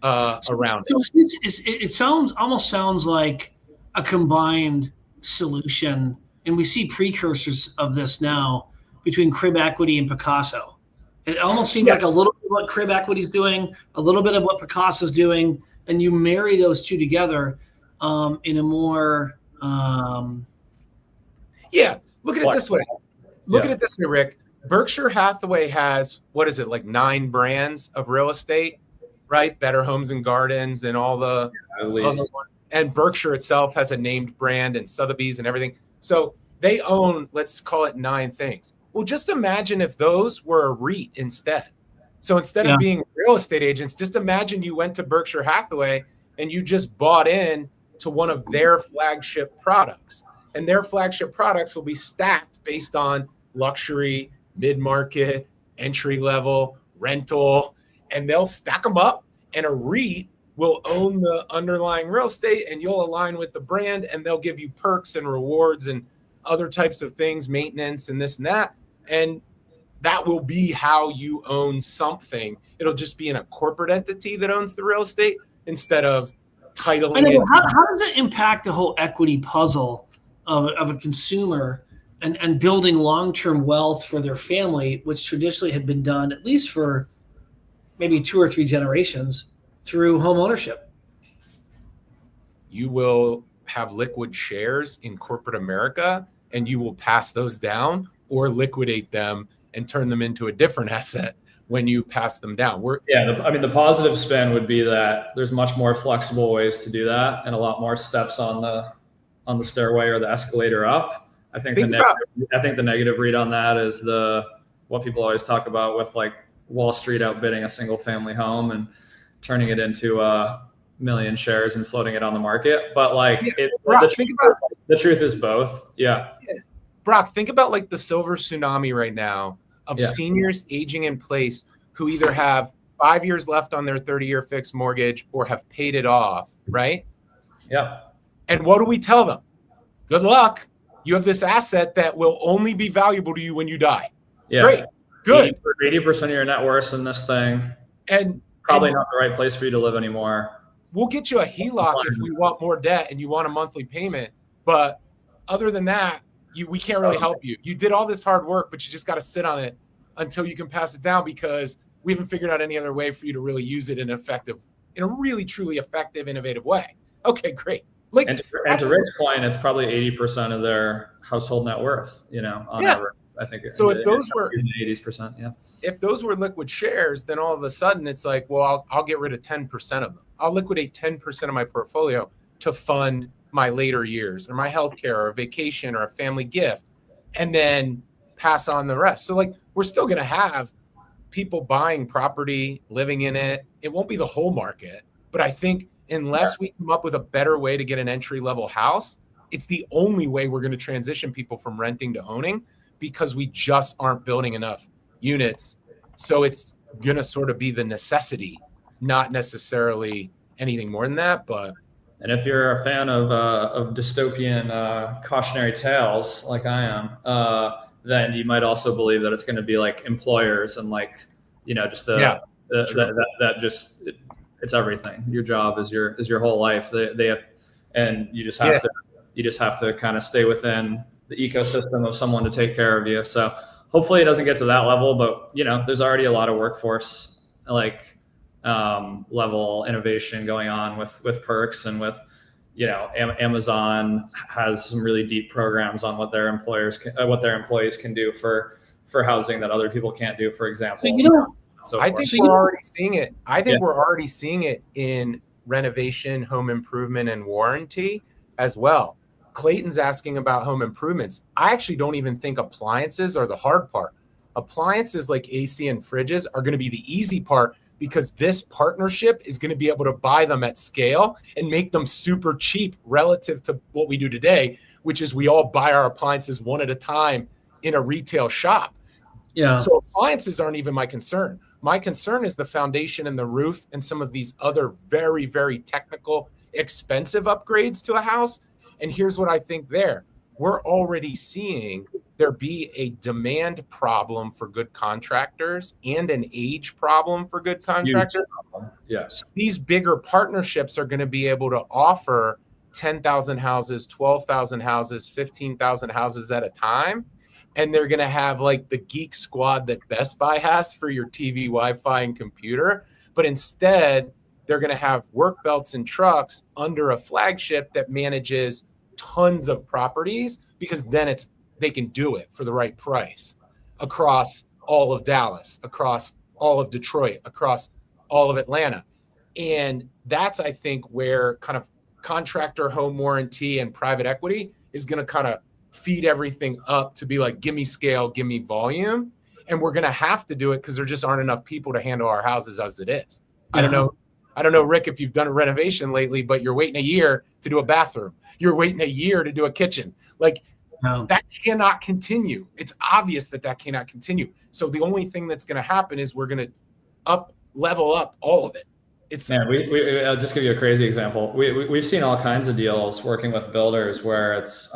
around it. It almost sounds like a combined solution, and we see precursors of this now between Crib Equity and Picasso. It almost seems like a little bit of what Crib Equity is doing, a little bit of what Picasso is doing, and you marry those two together in a more look at it this way. Look at it this way, Rick. Berkshire Hathaway has, what is it, like 9 brands of real estate, right? Better Homes and Gardens and all the other ones. And Berkshire itself has a named brand, and Sotheby's and everything. So they own, let's call it 9 things. Well, just imagine if those were a REIT instead. So instead of being real estate agents, just imagine you went to Berkshire Hathaway and you just bought in to one of their flagship products. And their flagship products will be stacked based on luxury, mid-market, entry-level, rental, and they'll stack them up, and a REIT will own the underlying real estate, and you'll align with the brand, and they'll give you perks and rewards and other types of things, maintenance and this and that. And that will be how you own something. It'll just be in a corporate entity that owns the real estate instead of titling it. How does it impact the whole equity puzzle of a consumer and building long-term wealth for their family, which traditionally had been done, at least for maybe 2 or 3 generations, through home ownership? You will have liquid shares in corporate America, and you will pass those down or liquidate them and turn them into a different asset when you pass them down. The positive spin would be that there's much more flexible ways to do that, and a lot more steps on the stairway or the escalator up. I think the negative read on that is what people always talk about with like Wall Street outbidding a single family home and turning it into a million shares and floating it on the market. But like Brock, the truth is both. Yeah. Brock, think about like the silver tsunami right now of seniors aging in place who either have 5 years left on their 30-year fixed mortgage or have paid it off, right? Yeah. And what do we tell them? Good luck. You have this asset that will only be valuable to you when you die. Yeah. Great. Good. 80% of your net worth in this thing. And probably not the right place for you to live anymore. We'll get you a HELOC if we want more debt and you want a monthly payment. But other than that, we can't really help you. You did all this hard work, but you just got to sit on it until you can pass it down, because we haven't figured out any other way for you to really use it in a really, truly effective, innovative way. Okay, great. Like, and to Rick's point, it's probably 80% of their household net worth, on average. I think so. If those were 80%, if those were liquid shares, then all of a sudden it's like, well, I'll get rid of 10% of them. I'll liquidate 10% of my portfolio to fund my later years or my healthcare or a vacation or a family gift, and then pass on the rest. So like, we're still going to have people buying property, living in it. It won't be the whole market, but I think unless we come up with a better way to get an entry-level house, it's the only way we're going to transition people from renting to owning, because we just aren't building enough units. So it's going to sort of be the necessity, not necessarily anything more than that. And if you're a fan of dystopian cautionary tales like I am, then you might also believe that it's going to be like employers and like, just it's everything. Your job is your whole life. They have, and you just have to kind of stay within the ecosystem of someone to take care of you. So hopefully it doesn't get to that level, but there's already a lot of workforce level innovation going on with perks, and with Amazon has some really deep programs on what their employees can do for housing that other people can't do, for example. I think we're already seeing it. We're already seeing it in renovation, home improvement, and warranty as well. Clayton's asking about home improvements. I actually don't even think appliances are the hard part. Appliances like AC and fridges are going to be the easy part, because this partnership is going to be able to buy them at scale and make them super cheap relative to what we do today, which is we all buy our appliances one at a time in a retail shop. Yeah. So appliances aren't even my concern. My concern is the foundation and the roof and some of these other very, very technical, expensive upgrades to a house. And here's what I think there. We're already seeing there be a demand problem for good contractors and an age problem for good contractors. Yes. So these bigger partnerships are going to be able to offer 10,000 houses, 12,000 houses, 15,000 houses at a time. And they're going to have like the geek squad that Best Buy has for your TV, Wi-Fi, and computer. But instead, they're going to have work belts and trucks under a flagship that manages tons of properties, because then they can do it for the right price across all of Dallas, across all of Detroit, across all of Atlanta. And that's, I think, where kind of contractor home warranty and private equity is going to kind of feed everything up to be like, give me scale, give me volume. And we're going to have to do it because there just aren't enough people to handle our houses as it is. I don't know, Rick, if you've done a renovation lately, but you're waiting a year to do a bathroom. You're waiting a year to do a kitchen. Like, that cannot continue. It's obvious that cannot continue. So the only thing that's going to happen is we're going to level up all of it. I'll just give you a crazy example. We've seen all kinds of deals working with builders where it's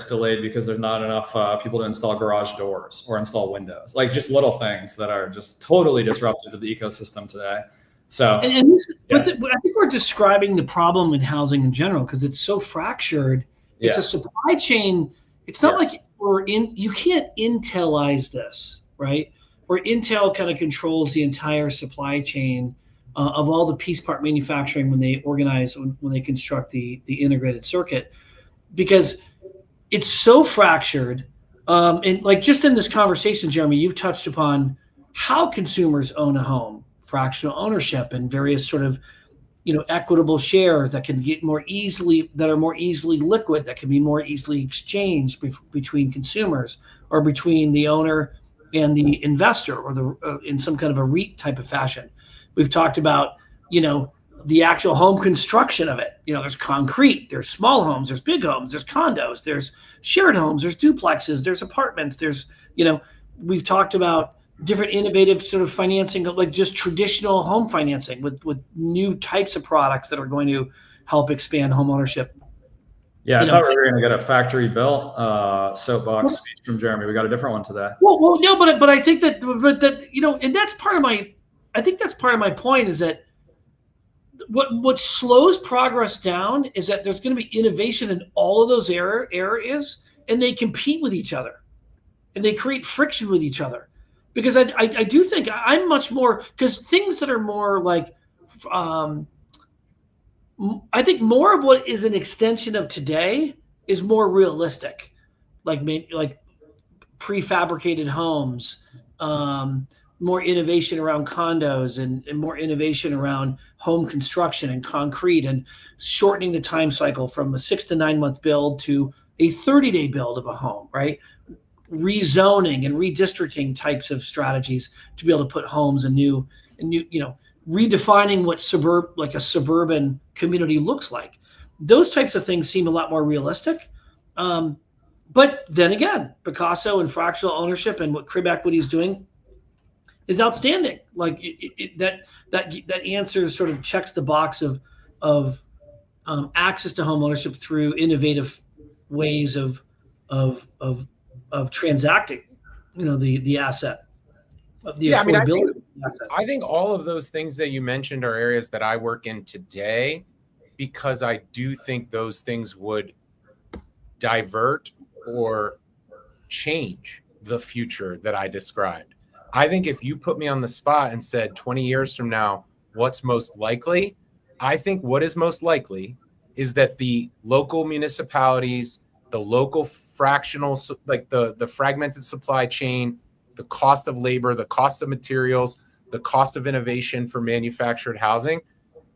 delayed because there's not enough people to install garage doors or install windows, like just little things that are just totally disruptive to the ecosystem today. So, I think we're describing the problem in housing in general because it's so fractured. It's a supply chain. It's not like you can't Intelize this, right? Where Intel kind of controls the entire supply chain of all the piece part manufacturing when they when they construct the integrated circuit, because it's so fractured. And like just in this conversation, Jeremy, you've touched upon how consumers own a home, fractional ownership, and various sort of equitable shares that can get more easily, that are more easily liquid, that can be more easily exchanged between consumers or between the owner and the investor, or the in some kind of a REIT type of fashion. We've talked about, the actual home construction of it. There's concrete, there's small homes, there's big homes, there's condos, there's shared homes, there's duplexes, there's apartments, we've talked about different innovative sort of financing, like just traditional home financing with new types of products that are going to help expand home ownership. Yeah, I thought we were going to get a factory built soapbox speech from Jeremy. We got a different one today. Well, no, but I think that, and that's part of my, I think that's part of my point, is that what slows progress down is that there's going to be innovation in all of those areas, and they compete with each other, and they create friction with each other. Because I do think I'm much more, because things that are more like, I think more of what is an extension of today is more realistic, like prefabricated homes, more innovation around condos, and more innovation around home construction and concrete, and shortening the time cycle from a 6 to 9 month build to a 30-day build of a home, right? Rezoning and redistricting types of strategies to be able to put homes in new, redefining what a suburban community looks like. Those types of things seem a lot more realistic. But then again, Picasso and fractional ownership and what Crib Equity is doing is outstanding. Like that answer sort of checks the box of access to home ownership through innovative ways of transacting, the asset. Yeah, I think all of those things that you mentioned are areas that I work in today, because I do think those things would divert or change the future that I described. I think if you put me on the spot and said 20 years from now, what's most likely? I think what is most likely is that the local municipalities, the local fractional, like the fragmented supply chain, the cost of labor, the cost of materials, the cost of innovation for manufactured housing,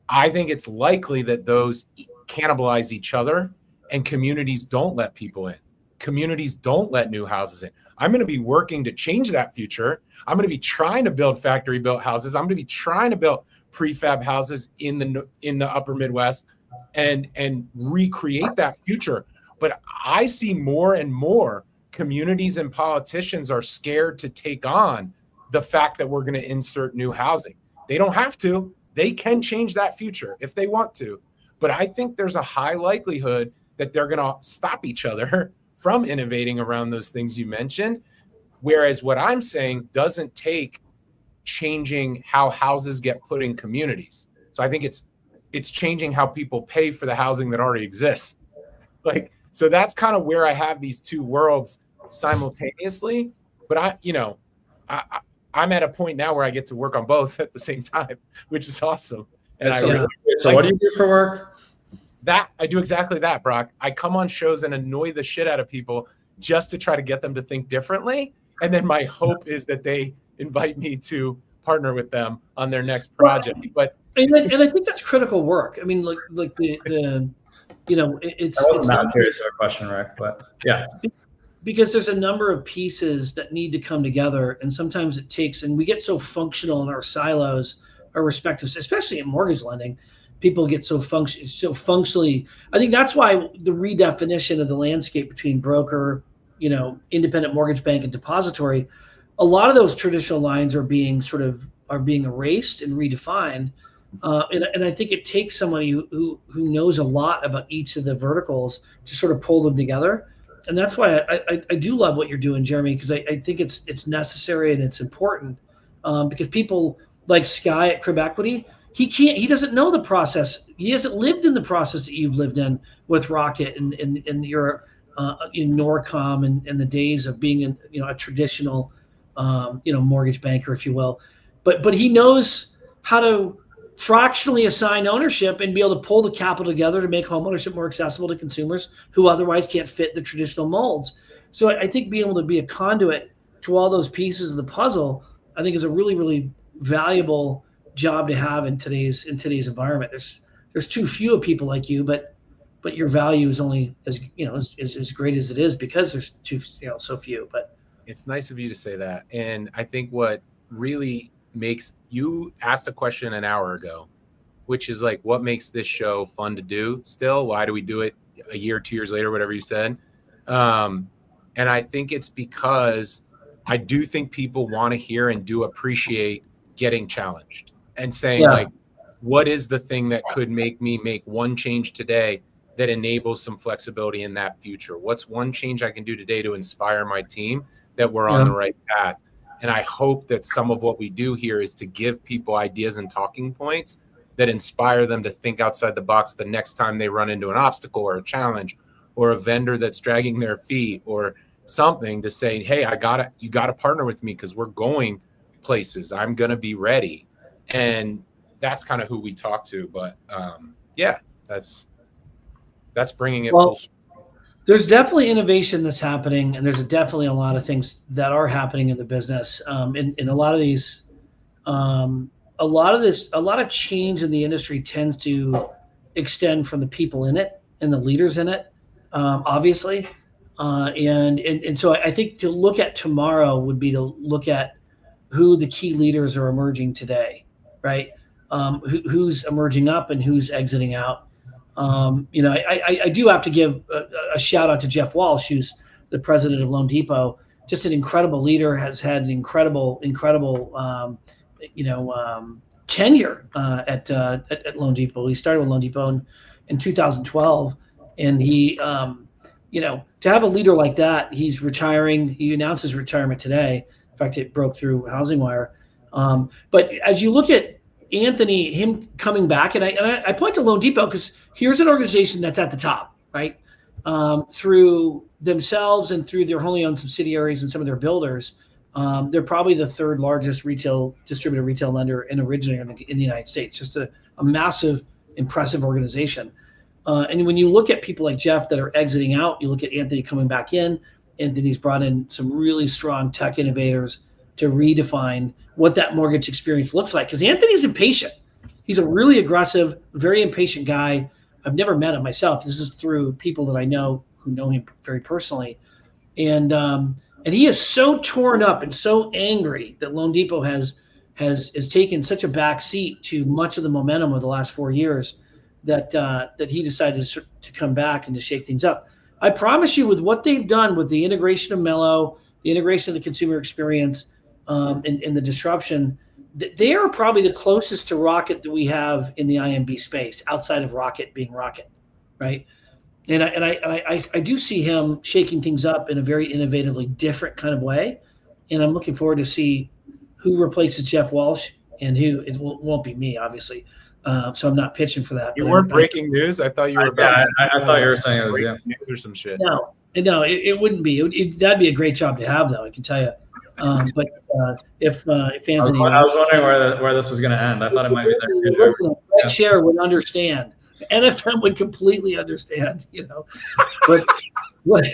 I think it's likely that those cannibalize each other, and communities don't let people in. Communities don't let new houses in. I'm going to be working to change that future. I'm going to be trying to build factory built houses. I'm going to be trying to build prefab houses in the upper Midwest and recreate that future. But I see more and more communities and politicians are scared to take on the fact that we're going to insert new housing. They don't have to. They can change that future if they want to. But I think there's a high likelihood that they're going to stop each other from innovating around those things you mentioned. Whereas what I'm saying doesn't take changing how houses get put in communities. So I think it's changing how people pay for the housing that already exists. So that's kind of where I have these two worlds simultaneously. But I'm at a point now where I get to work on both at the same time, which is awesome. And so what do you do for work? I do exactly that, Brock. I come on shows and annoy the shit out of people just to try to get them to think differently. And then my hope is that they invite me to partner with them on their next project. And I think that's critical work. I mean, it's. I wasn't that curious of a question, Rick, but yeah. Because there's a number of pieces that need to come together, and sometimes it takes, and we get so functional in our silos, our respective, especially in mortgage lending, people get so functionally. I think that's why the redefinition of the landscape between broker, independent mortgage bank, and depository, a lot of those traditional lines are being erased and redefined. And I think it takes somebody who knows a lot about each of the verticals to sort of pull them together. And that's why I do love what you're doing, Jeremy, because I think it's necessary and it's important, because people like Sky at Crib Equity, he doesn't know the process. He hasn't lived in the process that you've lived in with Rocket and your in Norcom and the days of being a traditional mortgage banker, if you will. But he knows how to fractionally assign ownership and be able to pull the capital together to make home ownership more accessible to consumers who otherwise can't fit the traditional molds. So I think being able to be a conduit to all those pieces of the puzzle, I think, is a really, really valuable job to have in today's environment. There's too few of people like you, but your value is only as great as it is because there's so few. But It's nice of you to say that. And I think what really makes you asked a question an hour ago, which is like, what makes this show fun to do still? Why do we do it a year, 2 years later, whatever you said? And I think it's because I do think people want to hear and do appreciate getting challenged and saying like, what is the thing that could make me make one change today that enables some flexibility in that future? What's one change I can do today to inspire my team that we're on the right path? And I hope that some of what we do here is to give people ideas and talking points that inspire them to think outside the box the next time they run into an obstacle or a challenge or a vendor that's dragging their feet or something, to say, hey, you gotta partner with me because we're going places. I'm gonna be ready. And that's kind of who we talk to. But that's bringing it full circle. There's definitely innovation that's happening, and there's definitely a lot of things that are happening in the business. In a lot of these, a lot of change in the industry tends to extend from the people in it and the leaders in it, obviously. And so I think to look at tomorrow would be to look at who the key leaders are emerging today, right? Who's emerging up and who's exiting out. I do have to give a shout out to Jeff Walsh, who's the president of Loan Depot. Just an incredible leader, has had an incredible tenure at Loan Depot. He started with Loan Depot in 2012, and he, to have a leader like that, he's retiring. He announced his retirement today. In fact, it broke through Housing Wire. But as you look at Anthony, him coming back, and I point to Loan Depot because here's an organization that's at the top, right? Through themselves and through their wholly owned subsidiaries and some of their builders, they're probably the third largest retail lender and originator in the United States. Just a massive, impressive organization. And when you look at people like Jeff that are exiting out, you look at Anthony coming back in. Anthony's brought in some really strong tech innovators to redefine what that mortgage experience looks like. Because Anthony's impatient. He's a really aggressive, very impatient guy. I've never met him myself. This is through people that I know who know him very personally. And he is so torn up and so angry that Loan Depot has taken such a back seat to much of the momentum of the last 4 years that he decided to come back and to shake things up. I promise you, with what they've done with the integration of Mello, the integration of the consumer experience, and the disruption, they are probably the closest to Rocket that we have in the IMB space, outside of Rocket being Rocket, right? And I do see him shaking things up in a very innovatively different kind of way, and I'm looking forward to see who replaces Jeff Walsh and who. It won't be me, obviously. So I'm not pitching for that. You weren't breaking news. I thought you were about. I thought you were saying it was news or some shit. No, it wouldn't be. That'd be a great job to have, though. I can tell you. But if Anthony, I was wondering where this was going to end. I thought it might be there. That share would understand. NFM would completely understand. But what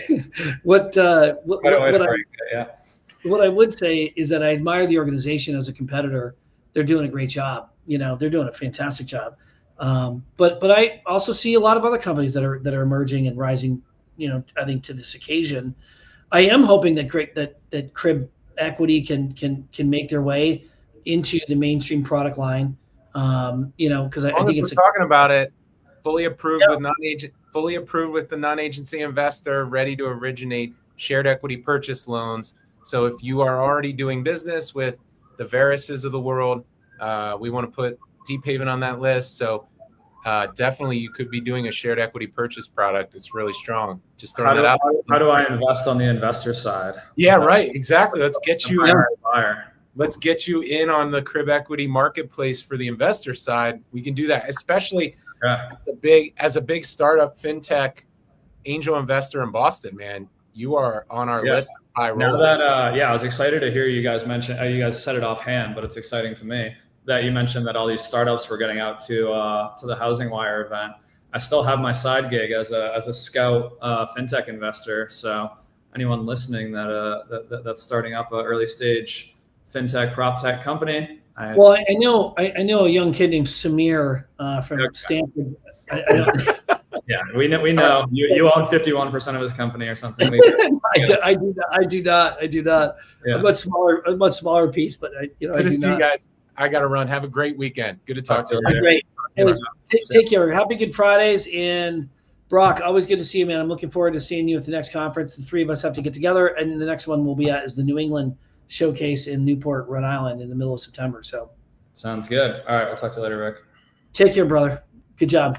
I would say is that I admire the organization as a competitor. They're doing a great job. They're doing a fantastic job. But I also see a lot of other companies that are emerging and rising. I think to this occasion. I am hoping that Crib Equity can make their way into the mainstream product line. Because I think it's talking about it. Fully approved with the non-agency investor, ready to originate shared equity purchase loans. So if you are already doing business with the Verises of the world, we want to put Deep Haven on that list. So definitely you could be doing a shared equity purchase product. It's really strong. Just throwing that out. How do I invest on the investor side? Yeah, right. Exactly. Let's get you in. Let's get you in on the Crib Equity marketplace for the investor side. We can do that, especially as a big startup fintech angel investor in Boston, man. You are on our list of high rollers. I was excited to hear you guys mention. You guys said it offhand, but it's exciting to me that you mentioned that all these startups were getting out to the Housing Wire event. I still have my side gig as a scout fintech investor. So anyone listening that's starting up an early stage fintech prop tech company. I know a young kid named Samir from Stanford. Yeah, we know you own 51% of his company or something. I do not. Yeah. A much smaller piece, but Good to see you guys. I got to run. Have a great weekend. Good to talk to you. Great. Take care. Happy Good Fridays. And Brock, always good to see you, man. I'm looking forward to seeing you at the next conference. The three of us have to get together, and the next one we'll be at is the New England Showcase in Newport, Rhode Island in the middle of September. So sounds good. All right. I'll talk to you later, Rick. Take care, brother. Good job.